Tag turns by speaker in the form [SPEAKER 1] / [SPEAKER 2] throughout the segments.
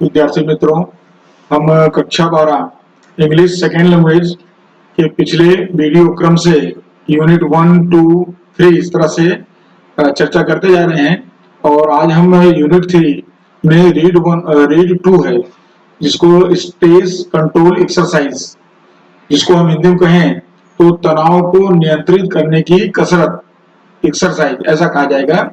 [SPEAKER 1] विद्यार्थी मित्रों, हम कक्षा 12 इंग्लिश सेकेंड लैंग्वेज के पिछले वीडियो क्रम से यूनिट 1, 2, 3 इस तरह से चर्चा करते जा रहे हैं और आज हम यूनिट 3 में रीड 2 है, जिसको स्ट्रेस कंट्रोल एक्सरसाइज, जिसको हम हिंदी में कहें तो तनाव को नियंत्रित करने की कसरत, एक्सरसाइज ऐसा कहा जाएगा।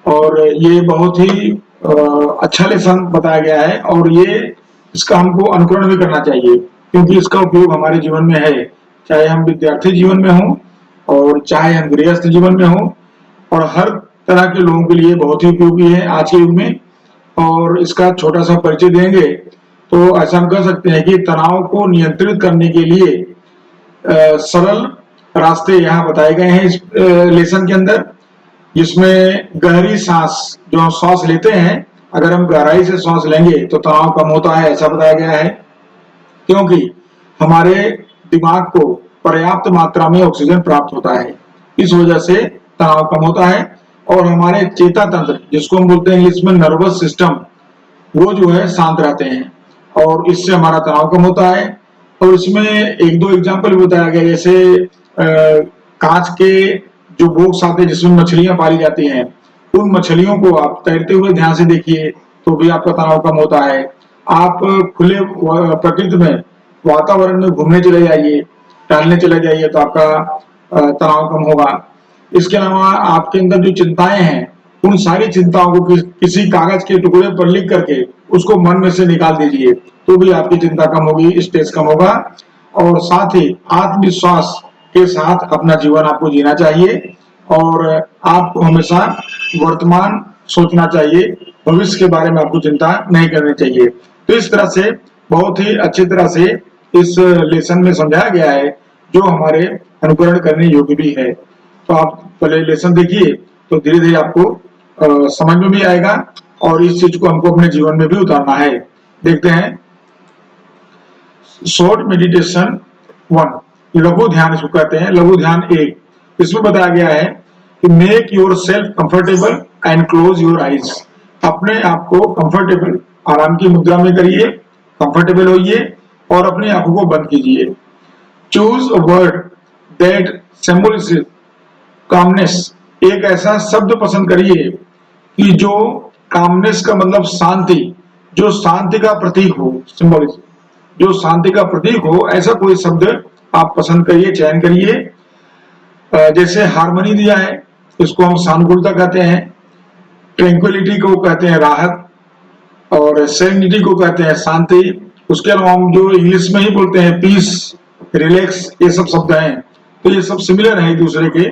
[SPEAKER 1] और ये बहुत ही अच्छा लेसन बताया गया है और ये इसका हमको अनुकरण भी करना चाहिए, क्योंकि इसका उपयोग हमारे जीवन में है, चाहे हम विद्यार्थी जीवन में हों और चाहे हम गृहस्थ जीवन में हों, और हर तरह के लोगों के लिए बहुत ही उपयोगी है आज के युग में। और इसका छोटा सा परिचय देंगे तो ऐसा हम कह सकते हैं कि तनाव को नियंत्रित करने के लिए सरल रास्ते यहाँ बताए गए हैं इस लेसन के अंदर, जिसमें गहरी सांस, जो हम सांस लेते हैं, अगर हम गहराई से सांस लेंगे तो तनाव कम होता है, ऐसा बताया गया है, क्योंकि हमारे दिमाग को पर्याप्त मात्रा में ऑक्सीजन प्राप्त होता है, इस वजह से तनाव कम होता है। और हमारे चेता तंत्र, जिसको हम बोलते हैं इंग्लिश में नर्वस सिस्टम, वो जो है शांत रहते हैं और इससे हमारा तनाव कम होता है। और इसमें एक दो एग्जाम्पल बताया गया, जैसे कांच के जो बॉक्स आते हैं जिसमें मछलियां पाली जाती हैं, उन मछलियों को आप तैरते हुए ध्यान से देखिए तो भी आपका तनाव कम होता है। आप खुले प्रकृति में, वातावरण में घूमने चले जाइए, टहलने चले जाइए तो आपका तनाव कम होगा। इसके अलावा आपके अंदर जो चिंताएं हैं, उन सारी चिंताओं को किसी कागज के टुकड़े पर लिख करके उसको मन में से निकाल दीजिए तो भी आपकी चिंता कम होगी, स्ट्रेस कम होगा। और साथ ही आत्मविश्वास के साथ अपना जीवन आपको जीना चाहिए और आपको हमेशा वर्तमान सोचना चाहिए, भविष्य के बारे में आपको चिंता नहीं करनी चाहिए। तो इस तरह से बहुत ही अच्छी तरह से इस लेसन में समझाया गया है, जो हमारे अनुकरण करने योग्य भी है। तो आप पहले लेसन देखिए तो धीरे धीरे आपको समझ में भी आएगा और इस चीज को हमको अपने जीवन में भी उतारना है। देखते हैं शॉर्ट मेडिटेशन 1, लघु ध्यान इसको कहते हैं, लघु ध्यान 1। इसमें बताया गया है कि make your self comfortable and close your eyes. अपने आप को कंफर्टेबल, आराम की मुद्रा में करिए, कंफर्टेबल होइए और अपनी आंखों को बंद कीजिए। Choose a word that symbolizes calmness. एक ऐसा शब्द पसंद करिए कि जो कामनेस का मतलब शांति, जो शांति का प्रतीक हो, सिंबलिज्म, जो शांति का प्रतीक हो, ऐसा कोई शब्द आप पसंद करिए, चयन करिए। जैसे हार्मनी दिया है, इसको हम शांतिपूर्णता कहते हैं, ट्रैंक्विलिटी को कहते हैं राहत, और सेरेनिटी को कहते हैं शांति। उसके अलावा हम जो इंग्लिश में ही बोलते हैं पीस, रिलैक्स, ये सब शब्द हैं, तो ये सब सिमिलर हैं एक दूसरे के।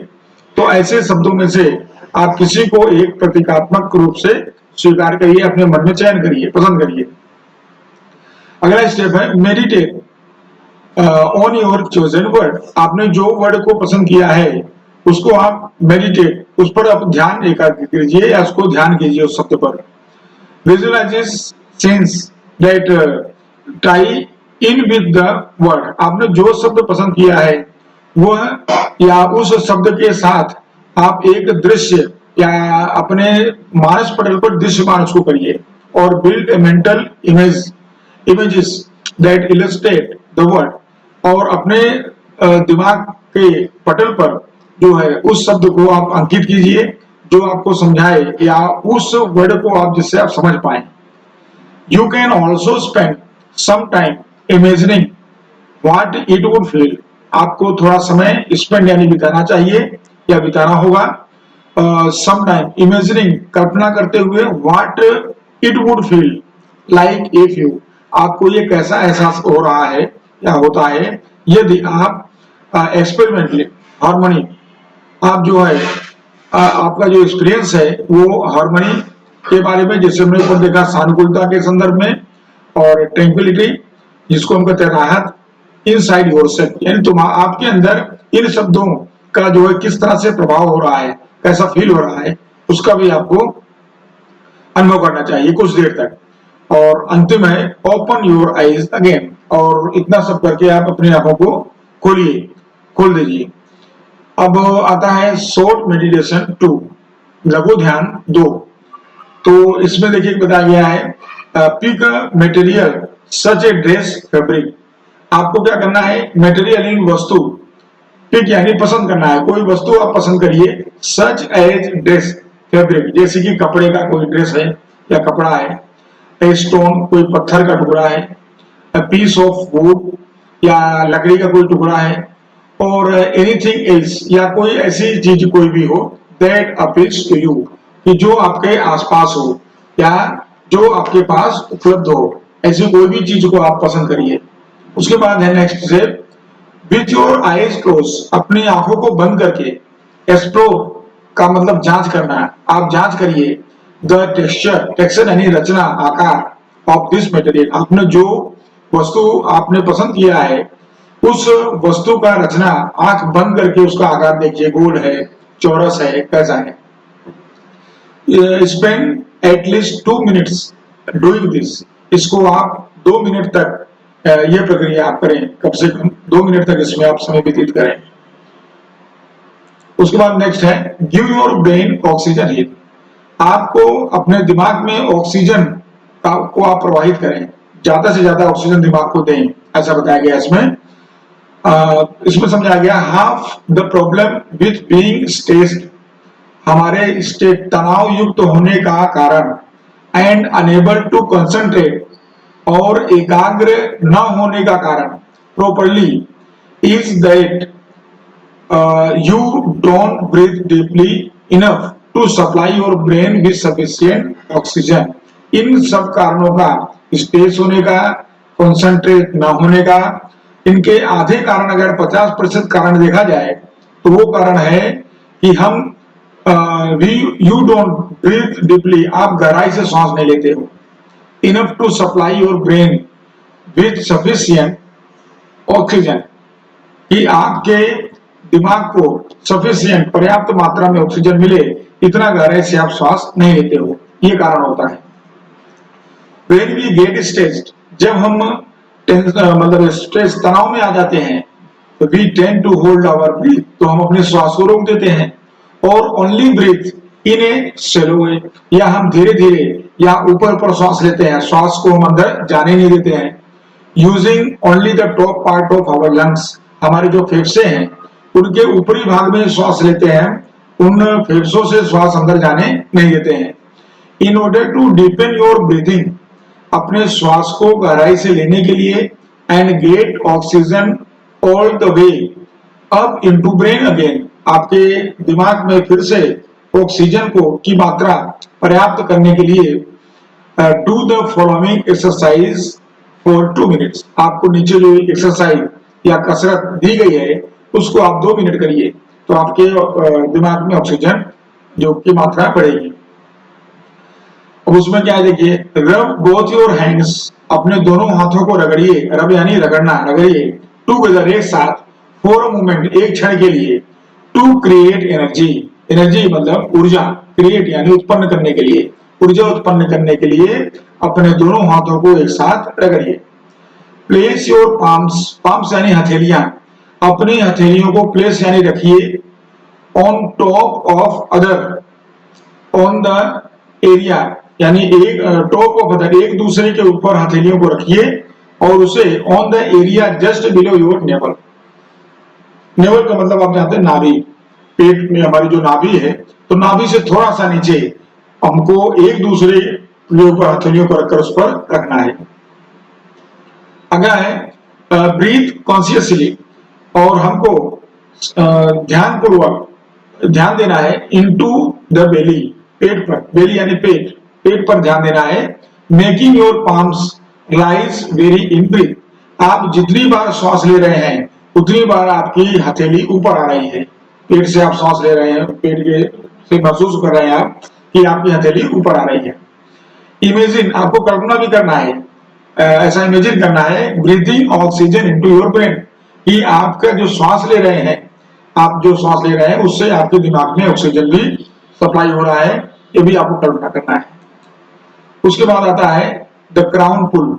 [SPEAKER 1] तो ऐसे शब्दों में से आप किसी को एक प्रतीकात्मक रूप से स्वीकार करिए, अपने मन में चयन करिए, पसंद करिए। अगला स्टेप है meditate on your chosen word. आपने जो वर्ड को पसंद किया है उसको आप मेडिटेट, उस पर आप ध्यान एकाग्र कीजिए या उसको ध्यान कीजिए उस शब्द पर। Visualises sense that tie in with the word. आपने जो शब्द पसंद किया है वह या उस शब्द के साथ आप एक दृश्य या अपने मानस पटल पर दृश्यमान उसको करिए। और build a mental images that illustrate the word. और अपने दिमाग के पटल पर जो है उस शब्द को आप अंकित कीजिए जो आपको समझाए या उस वर्ड को आप जिससे आप समझ पाए। You can also spend some time imagining what it would feel. आपको थोड़ा समय स्पेंड यानी बिताना चाहिए या बिताना होगा। सम टाइम इमेजिनिंग, कल्पना करते हुए, what it would feel like if you. आपको ये कैसा एहसास हो रहा है या होता है यदि आप एक्सपेरिमेंटली हार्मनी, आप जो है आपका जो एक्सपीरियंस है वो हार्मनी के बारे में, जैसे हमने ऊपर देखा सानुकूलता के संदर्भ में, और ट्रैंक्विलिटी जिसको हम कहते हैं राहत, इनसाइड योरसेल्फ यानी तुम आपके अंदर इन शब्दों का जो है किस तरह से प्रभाव हो रहा है, कैसा फील हो रहा है, उसका भी आपको अनुभव करना चाहिए कुछ देर तक। और अंतिम है ओपन योर आईज अगेन। और इतना सब करके आप अपनी आंखों को खोल दीजिए। अब आता है शॉर्ट मेडिटेशन 2, लघु ध्यान 2। तो इसमें देखिए बताया गया है pick material such a dress fabric. आपको क्या करना है, मटेरियल इन वस्तु, पिक यानी पसंद करना है, कोई वस्तु आप पसंद करिए, सच एज ड्रेस फैब्रिक, जैसे कि कपड़े का कोई ड्रेस है या कपड़ा है, ए स्टोन कोई पत्थर का टुकड़ा है, a piece of wood या लकड़ी का कोई टुकड़ा है, और एनीथिंग एल्स या कोई ऐसी चीज कोई भी हो दैट अपील्स टू यू, कि जो आपके आसपास हो या जो आपके पास उपलब्ध हो, ऐसी कोई भी चीज को आप पसंद करिए। उसके बाद है नेक्स्ट से, विथ योर आईज क्लोज, अपनी आंखों को बंद करके, एक्सप्लोर का मतलब जांच करना है, आप जांच करिए द टेक्सचर, टेक्सचर यानी रचना, आकार ऑफ दिस मटेरियल, आपने जो वस्तु आपने पसंद किया है उस वस्तु का रचना, आंख बंद करके उसका आकार देखिए, गोल है, चौरस है, कैसा है। Spend at least 2 minutes doing this, इसको आप 2 मिनट तक यह प्रक्रिया आप करें, कम से कम 2 मिनट तक इसमें आप समय व्यतीत करें। उसके बाद नेक्स्ट है, give your brain oxygen heat, आपको अपने दिमाग में ऑक्सीजन को आप प्रवाहित करें, ज्यादा से ज्यादा ऑक्सीजन दिमाग को दें, ऐसा बताया गया इसमें। इसमें समझाया गया half the problem with being stressed, हमारे स्टेट तनाव युक्त होने का कारण, एंड अनेबल टू कंसंट्रेट, और एकाग्र न होने का कारण, properly, is that you don't breathe deeply enough to supply your brain with sufficient oxygen। इन सब कारणों का, स्पेस होने का, कंसंट्रेट ना होने का, इनके आधे कारण अगर 50% कारण देखा जाए तो वो कारण है कि हम यू डोंट ब्रीथ डीपली, आप गहराई से सांस नहीं लेते हो, enough to supply your brain with sufficient oxygen, कि आपके दिमाग को सफिशिएंट, पर्याप्त मात्रा में ऑक्सीजन मिले, इतना गहराई से आप श्वास नहीं लेते हो, ये कारण होता है। When we get stressed, जब हम मतलब स्ट्रेस, तनाव में आ जाते हैं, तो we tend to hold our breath, तो हम अपने श्वास को रोक देते हैं, और only breathe in a shallow way, या हम धीरे धीरे या ऊपर ऊपर श्वास लेते हैं, श्वास को हम अंदर जाने नहीं देते हैं। Using only the top part of our lungs, हमारे जो फेफड़े हैं उनके ऊपरी भाग में श्वास लेते हैं, उन फेफड़ों से श्वास अंदर जाने नहीं देते हैं। In order to deepen your breathing, अपने श्वास को गहराई से लेने के लिए, and get oxygen all the way up into brain again, आपके दिमाग में फिर से ऑक्सीजन को की मात्रा पर्याप्त करने के लिए, do the following exercise for 2 minutes, आपको नीचे जो एक्सरसाइज या कसरत दी गई है उसको आप 2 मिनट करिए, तो आपके दिमाग में ऑक्सीजन जो की मात्रा बढ़ेगी। अब उसमें क्या है देखिए, रब बोथ योर हैंड्स, अपने दोनों हाथों को रगड़िए, रब यानी रगड़ना, रगड़िए, टुगेदर, एक साथ, फॉर अ मोमेंट, एक क्षण के लिए, टू क्रिएट एनर्जी, एनर्जी मतलब ऊर्जा, क्रिएट यानी उत्पन्न करने के लिए, ऊर्जा उत्पन्न करने के लिए अपने दोनों हाथों को एक साथ रगड़िए। प्लेस योर पाम्स, पाम्स यानी हथेलियां, अपनी हथेलियों को प्लेस यानी रखिए, on top of other, on the area यानी एक टॉप ऑफ अदर, एक दूसरे के ऊपर हथेलियों को रखिए, और उसे on the area just below your naval, naval का मतलब आप जानते हैं नाभि, पेट में हमारी जो नाभि है, तो नाभि से थोड़ा सा नीचे हमको एक दूसरे के ऊपर हथेलियों को रखकर उस पर रखना है। अगला है ब्रीथ कॉन्शियसली, और हमको ध्यानपूर्वक ध्यान देना है इनटू द बेली, पेट पर, बेली यानी पेट, पेट पर ध्यान देना है। Making your palms rise very in breath, आप जितनी बार श्वास ले रहे हैं उतनी बार आपकी हथेली ऊपर आ रही है, पेट से आप श्वास ले रहे हैं, पेट के से महसूस कर रहे हैं आप कि आपकी हथेली ऊपर आ रही है। इमेजिन, आपको कल्पना भी करना है, ऐसा इमेजिन करना है, breathing oxygen into your brain, कि आपका जो श्वास ले रहे हैं, आप जो श्वास ले रहे हैं उससे आपके दिमाग में ऑक्सीजन भी सप्लाई हो रहा है, ये भी आपको कल्पना करना है। उसके बाद आता है द क्राउन पुल।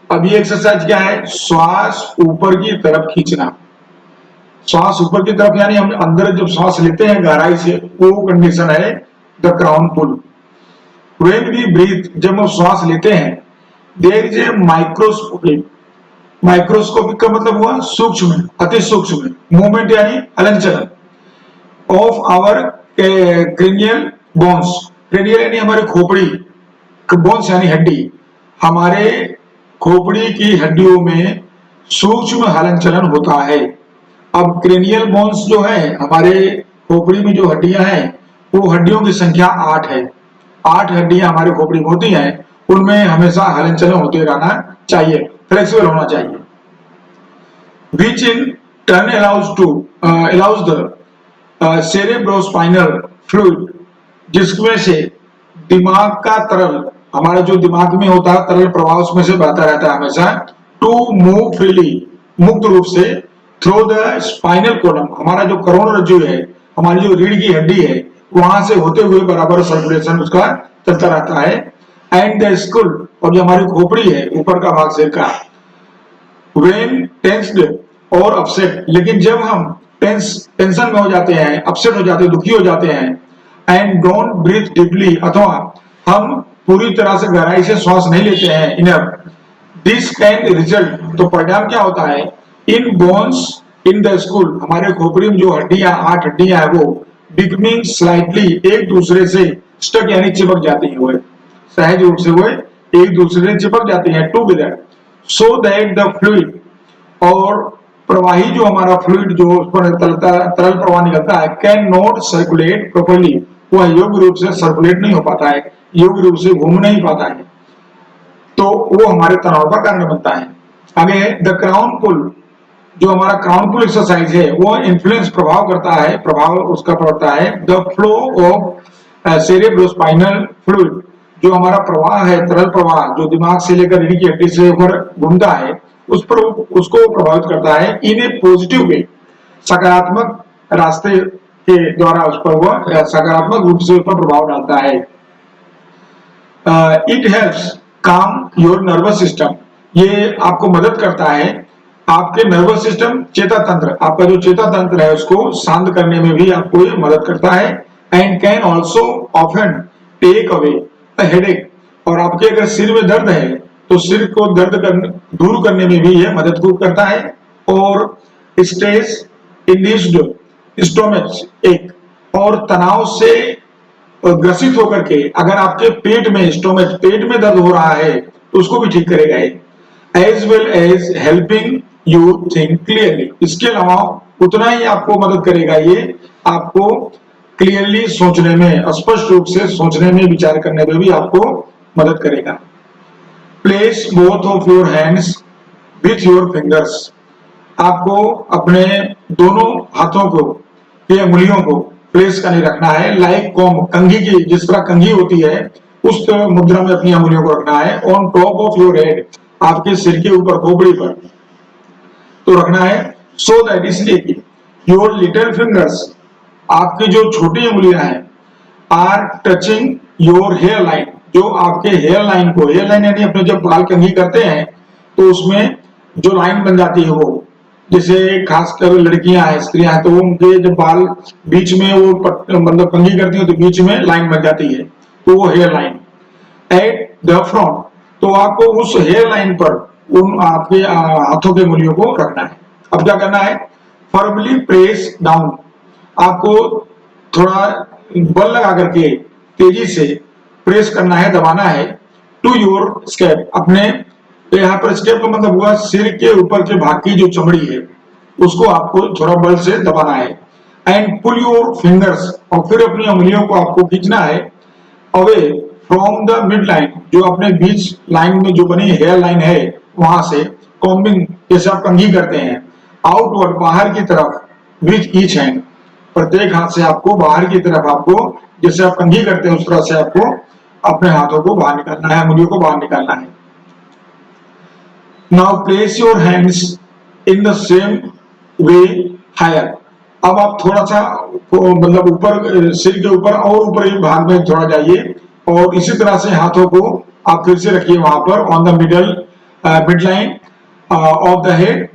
[SPEAKER 1] अब ये एक्सरसाइज क्या है, श्वास ऊपर की तरफ खींचना, श्वास ऊपर की तरफ यानी हम अंदर जब श्वास लेते हैं गहराई से, वो कंडीशन है the crown pull. When we breathe, जब हम श्वास लेते हैं, there is a microscopic, microscopic का मतलब हुआ सूक्ष्म, अति सूक्ष्म मूवमेंट यानी हलन चलन of our cranial bones, cranial यानी हमारे खोपड़ी, बोन्स यानी हड्डी, हमारे खोपड़ी की हड्डियों में सूक्ष्म हलन चलन होता है। अब क्रेनियल बोन्स जो है, हमारे खोपड़ी में जो हड्डियां हैं, वो हड्डियों की संख्या 8 है। 8 हड्डियां हमारे खोपड़ी में होती हैं, उनमें हमेशा हलन चलन होते रहना चाहिए, फ्लेक्सिबल होना चाहिए। Which in turn allows the cerebrospinal fluid, जिसमें से दिमाग का तरल, हमारा जो दिमाग में होता है तरल प्रवाह, उसमें से बहता रहता है हमेशा, टू मूव फ्रीली, मुक्त रूप से, थ्रू द स्पाइनल कॉलम, हमारा जो करोड़ रज्जु है, हमारी जो रीढ़ की हड्डी है, वहां से होते हुए बराबर सर्कुलेशन उसका चलता रहता है। एंड द स्कुल, और जो हमारी खोपड़ी है ऊपर का भाग सिर का, व्हेन टेंस्ड और अपसेट, लेकिन जब हम टेंशन में हो जाते हैं, अपसेट हो जाते हैं, दुखी हो जाते हैं, एंड डोंट ब्रीथ डीपली, अथवा हम पूरी तरह से गहराई से श्वास नहीं लेते हैं इनफ, दिस कैन रिजल्ट, तो परिणाम क्या होता है, इन बोन्स इन द स्कूल, हमारे खोपड़ी में जो हड्डियां 8 हड्डियां है वो बिकमिंग स्लाइटली, एक दूसरे से स्टक यानी चिपक जाती है, वो सहज रूप से वो एक दूसरे से चिपक जाती है, together, so that the fluid, और प्रवाही जो हमारा फ्लूइड जो उस पर तरल प्रवाह निकलता है, कैन नॉट सर्कुलेट प्रॉपर्ली, वह योग्य रूप से सर्कुलेट नहीं हो पाता है, योग्य रूप से घूम नहीं पाता है, तो वो हमारे तनाव का कारण बनता है। आगे द क्राउन पुल, जो हमारा क्राउन पुल एक्सरसाइज है, वो इन्फ्लुएंस, प्रभाव करता है, प्रभाव उसका पड़ता है the flow of cerebrospinal fluid, जो हमारा प्रवाह है तरल प्रवाह, जो दिमाग से लेकर रीढ़ की हड्डी से ऊपर घूमता है, उस पर उसको प्रभावित करता है इन ए पॉजिटिव वे, सकारात्मक रास्ते के द्वारा उस पर वह सकारात्मक रूप से उस पर प्रभाव डालता है। इट हेल्प्स काम योर नर्वस सिस्टम, ये आपको मदद करता है, आपके नर्वस सिस्टम, चेता तंत्र, आपका जो चेता तंत्र है उसको शांत करने में भी आपको ये मदद करता है। And can also often take away a headache, और आपके अगर सिर में दर्द है तो सिर को दूर करने में भी यह मदद को करता है। और स्ट्रेस इंड्यूस्ड स्टोमच एक, और तनाव से ग्रसित होकर के अगर आपके पेट में, स्टोमच, पेट में दर्द हो रहा है तो उसको भी ठीक करेगा ये, as well as helping you think clearly, इसके अलावा उतना ही आपको मदद करेगा ये, आपको क्लियरली सोचने में, स्पष्ट रूप से सोचने में, विचार करने में भी आपको मदद करेगा। Place both of your hands with your fingers, आपको अपने दोनों हाथों को के अंगुलियों को प्लेस करने रखना है, लाइक कॉम, कंघी की, जिस तरह कंघी होती है उस मुद्रा में अपनी अंगुलियों को रखना है। On top of your head, आपके सिर के ऊपर, खोपड़ी पर तो रखना है। सो दैट, इसलिए कि योर लिटिल फिंगर्स, आपकी जो छोटी उंगलियां हैं, are touching your hair line, जो आपके हेयर लाइन को, हेयर लाइन यानी अपने जब बाल कंघी करते हैं तो उसमें जो लाइन बन जाती है वो, जैसे खासकर लड़कियां हैं, स्त्रियां हैं, तो उनके जब बाल बीच में वो मतलब कंघी करती है तो बीच में लाइन बन जाती है, तो वो hair line. At the front, तो आपको उस हेयर लाइन पर उन आपके हाथों के उंगलियों को रखना है। अब क्या करना है, फर्मली प्रेस डाउन, आपको थोड़ा बल लगा करके तेजी से प्रेस करना है, दबाना है, टू योर स्कैप, अपने, यहाँ पर स्कैप का मतलब हुआ सिर के ऊपर के भाग की जो चमड़ी है उसको आपको थोड़ा बल से दबाना है। एंड पुल योर फिंगर्स, और फिर अपनी उंगलियों को आपको खींचना है away from the mid line, जो अपने बीच लाइन में जो बनी हेयर लाइन है वहां से, कॉम्बिंग, जैसे आप कंघी करते हैं, आउटवर्ड, बाहर की तरफ, विथ ईच हैंड, प्रत्येक हाथ से आपको बाहर की तरफ, आपको जैसे आप कंघी करते हैं उस तरह से आपको अपने हाथों को बाहर निकालना है, उंगलियों को बाहर निकालना है। Now place your hands in the same way higher, अब आप थोड़ा सा मतलब ऊपर, सिर के ऊपर और ऊपर एक भाग में थोड़ा जाइए, और इसी तरह से हाथों को आप फिर से रखिए वहां पर, on the mid line of the head,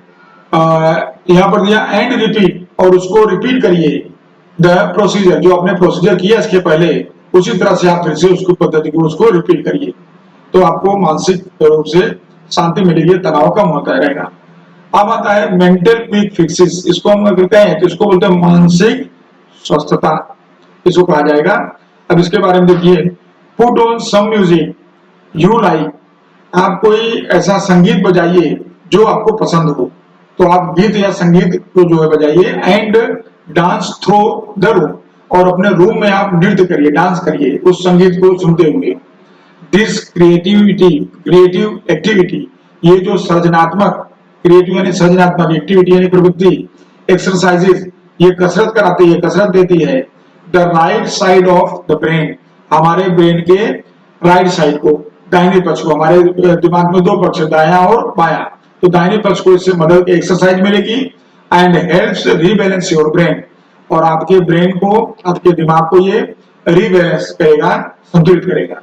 [SPEAKER 1] यहाँ पर दिया, एंड रिपीट, और उसको रिपीट करिए द प्रोसीजर, जो आपने प्रोसीजर किया इसके पहले, उसी तरह से आप फिर से उसको पद्धति को उसको रिपीट करिए, तो आपको मानसिक रूप से शांति मिलेगी, तनाव कम होता रहेगा। अब आता है मेंटल क्विक फिक्सेस, इसको हम अगर कहें तो इसको बोलते हैं मानसिक स्वस्थता, इसको कहा जाएगा। अब इसके बारे में देखिए, put on some music you like, आप कोई ऐसा संगीत बजाइए जो आपको पसंद हो, तो आप गीत या संगीत को जो है बजाइए, and dance through the room, और अपने रूम में आप नृत्य करिए, डांस करिए उस संगीत को सुनते हुए। दिस क्रिएटिव एक्टिविटी, ये जो सृजनात्मक, क्रिएटिव यानी सृजनात्मक, एक्टिविटी यानी प्रवृत्ति, एक्सरसाइजेस, ये कसरत कराती है, कसरत देती है the right side of the brain, हमारे ब्रेन के राइट साइड को, दाहिने पक्ष को। हमारे दिमाग में दो पक्ष है, दायां और बायां, तो दाहिने पक्ष को इससे मदद एक्सरसाइज मिलेगी। And helps rebalance your brain, और आपके ब्रेन को, आपके दिमाग को ये रीबैलेंस करेगा, संतुलित करेगा।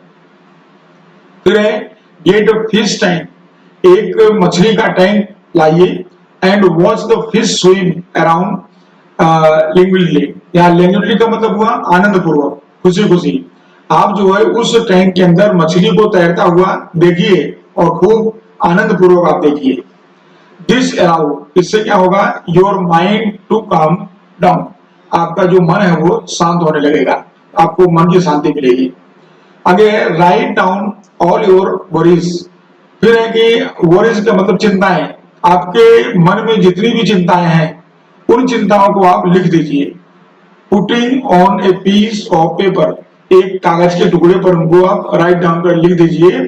[SPEAKER 1] फिर है गेट फिश टैंक, एक मछली का टैंक लाइए, and watch the fish swim around languidly, या लिंग्विडली का मतलब हुआ आनंद पूर्वक, खुशी खुशी। आप जो है उस टैंक के अंदर मछली को तैरता हुआ देखिए और खूब आनंद पूर्वक आप देखिए। दिस अलाउ, इससे क्या होगा, your mind to calm down, आपका जो मन है वो शांत होने लगेगा, आपको मन की शांति मिलेगी। आगे है write down all your worries, फिर है कि वरीज का मतलब चिंताएं, आपके मन में जितनी भी चिंताएं हैं उन चिंताओं को आप लिख दीजिए। Putting on a piece of paper, एक कागज के टुकड़े पर उनको आप राइट डाउन कर लिख दीजिए।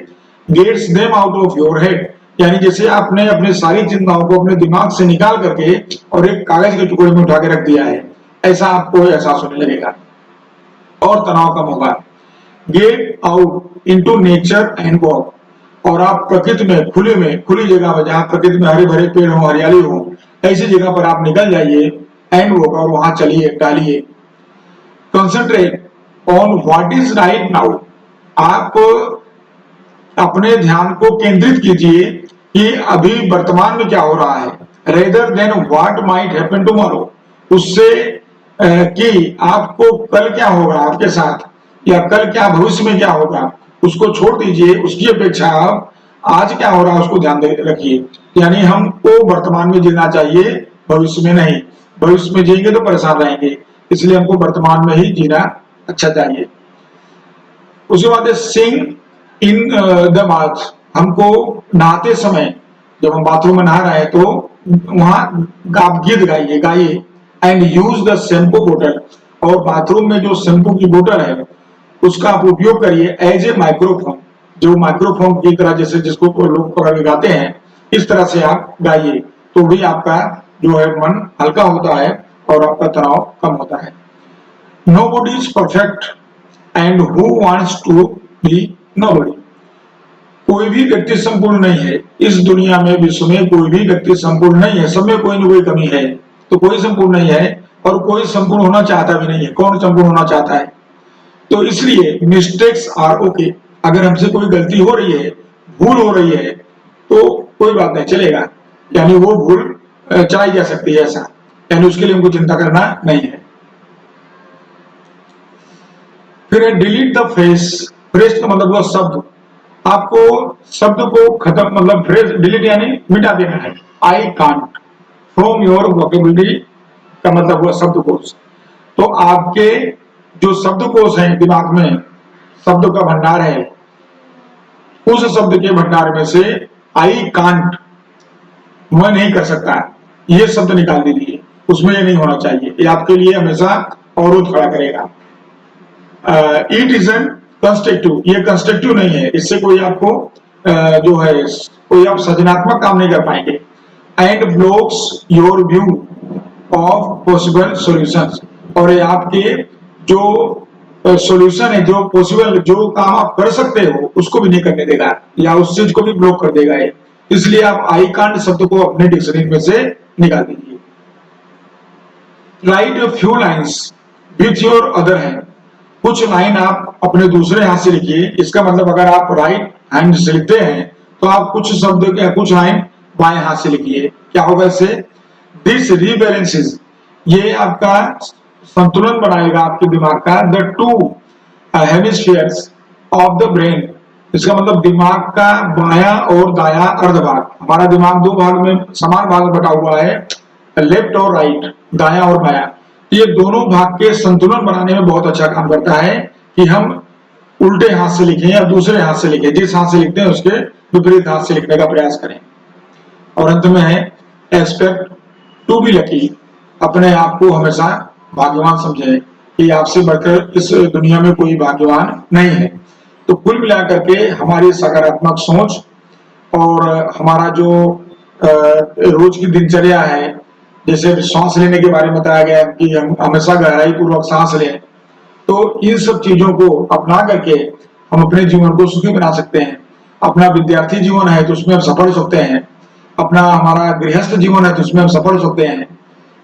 [SPEAKER 1] Gets them out of your head, यानी जैसे आपने अपने सारी चिंताओं को अपने दिमाग से निकाल करके और एक कागज के टुकड़े में उठा के रख दिया है, ऐसा आपको एहसास होने लगेगा और तनाव कम होगा। Get out into nature and walk, और आप प्रकृति में, खुली जगह में, जहां प्रकृति में हरे भरे पेड़ हो, हरियाली हो, ऐसी जगह पर आप निकल जाइए एंड वॉक, और वहां चलिए, टहलिए। Concentrate on what is right now, आप अपने ध्यान को केंद्रित कीजिए कि अभी वर्तमान में क्या हो रहा है, rather than what might happen tomorrow, उससे कि आपको कल क्या होगा आपके साथ, या कल क्या भविष्य में क्या होगा, उसको छोड़ दीजिए। उसकी अपेक्षा आप आज क्या हो रहा है उसको ध्यान रखिए, यानी हमको वर्तमान में जीना चाहिए, भविष्य में नहीं। भविष्य में जिएंगे तो परेशान रहेंगे, इसलिए हमको वर्तमान में ही जीना अच्छा चाहिए। उसके बाद सिंग इन द बाथ, हमको नहाते समय, जब हम बाथरूम में नहा रहे हैं तो वहां आप गीत गाइए। एंड यूज द शैम्पू बोतल, और बाथरूम में जो शैम्पू की बोतल है उसका आप उपयोग करिए एज ए माइक्रोफोन, जो माइक्रोफोन की तरह, जैसे जिसको लोग पकड़ के गाते हैं, इस तरह से आप गाइए, तो भी आपका जो है मन हल्का होता है और आपका तनाव कम होता है। Nobody is perfect and who wants to be nobody, कोई भी व्यक्ति संपूर्ण नहीं है इस दुनिया में, विश्व में कोई भी व्यक्ति संपूर्ण नहीं है, सब में कोई न कोई कमी है, तो कोई संपूर्ण नहीं है और कोई संपूर्ण होना चाहता भी नहीं है। कौन संपूर्ण होना चाहता है? तो इसलिए मिस्टेक्स आर ओके, अगर हमसे कोई गलती हो रही है, भूल हो रही है, तो कोई बात नहीं, चलेगा, यानी वो भूल चलाई जा सकती है, ऐसा, यानी उसके लिए हमको चिंता करना नहीं है। फिर डिलीट द फ्रेज, फ्रेज का मतलब हुआ शब्द, आपको शब्द को खत्म, मतलब फ्रेज डिलीट यानी मिटा देना है। I can't from your vocabulary का मतलब हुआ शब्दकोश, तो आपके जो शब्दकोश है दिमाग में, शब्द का भंडार है, उस शब्द के भंडार में से आई कांट, मैं नहीं कर सकता, ये शब्द निकाल दीजिए, उसमें ये नहीं होना चाहिए, ये आपके लिए हमेशा अवरोध खड़ा करेगा। इट इज एन कंस्ट्रक्टिव, ये कंस्ट्रक्टिव नहीं है, इससे कोई आपको जो है कोई आप सृजनात्मक काम नहीं कर पाएंगे। And blocks your view of possible solutions, और ये आपके जो सॉल्यूशन है, जो पॉसिबल, जो काम आप कर सकते हो उसको भी नहीं करने देगा, या उस चीज को भी ब्लॉक कर देगा ये। इसलिए आप आई कांट शब्द को अपने डिक्शनरी में से निकाल दीजिए। Right few lines with your other hand, कुछ लाइन आप अपने दूसरे हाथ से लिखिए। इसका मतलब अगर आप राइट हैंड से लिखते हैं तो आप कुछ शब्द या कुछ लाइन बाएं हाथ से लिखिए। क्या होगा इससे? दिस रीबैलेंसेस, ये आपका संतुलन बनाएगा आपके दिमाग का। The two hemispheres of the brain. इसका मतलब दिमाग का बायां और दायां अर्धभाग। हमारा दिमाग दो भाग में समान भाग में बटा हुआ है, लेफ्ट और राइट, दायां और बायां। ये दोनों भाग के संतुलन बनाने में बहुत अच्छा काम करता है कि हम उल्टे हाथ से लिखें या दूसरे हाथ से लिखें, जिस हाथ से लिखते हैं उसके विपरीत हाथ से लिखने का प्रयास करें। और अंत में है एक्सपेक्ट टू बी लकी। अपने आप को हमेशा भाग्यवान समझें कि आपसे बढ़कर इस दुनिया में कोई भाग्यवान नहीं है। तो कुल मिलाकर के हमारी सकारात्मक सोच और हमारा जो रोज की दिनचर्या है, जैसे सांस लेने के बारे में बताया गया कि हम हमेशा गहराई पूर्वक सांस लें, तो इन सब चीजों को अपना करके हम अपने जीवन को सुखी बना सकते हैं। अपना विद्यार्थी जीवन है तो उसमें हम सफल हो सकते हैं, अपना हमारा गृहस्थ जीवन है तो उसमें हम सफल हो सकते हैं।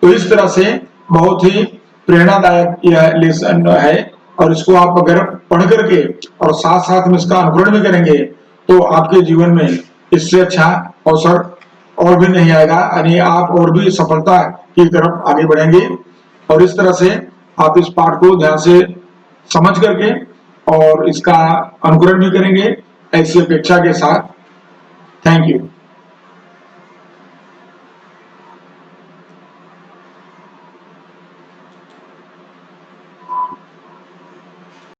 [SPEAKER 1] तो इस तरह से बहुत ही प्रेरणादायक यह लेसन है, और इसको आप अगर पढ़ करके और साथ साथ में इसका अनुकरण भी करेंगे तो आपके जीवन में इससे अच्छा अवसर और भी नहीं आएगा, यानी आप और भी सफलता की तरफ आगे बढ़ेंगे। और इस तरह से आप इस पाठ को ध्यान से समझ करके और इसका अनुकरण भी करेंगे ऐसी अपेक्षा के साथ। Thank you.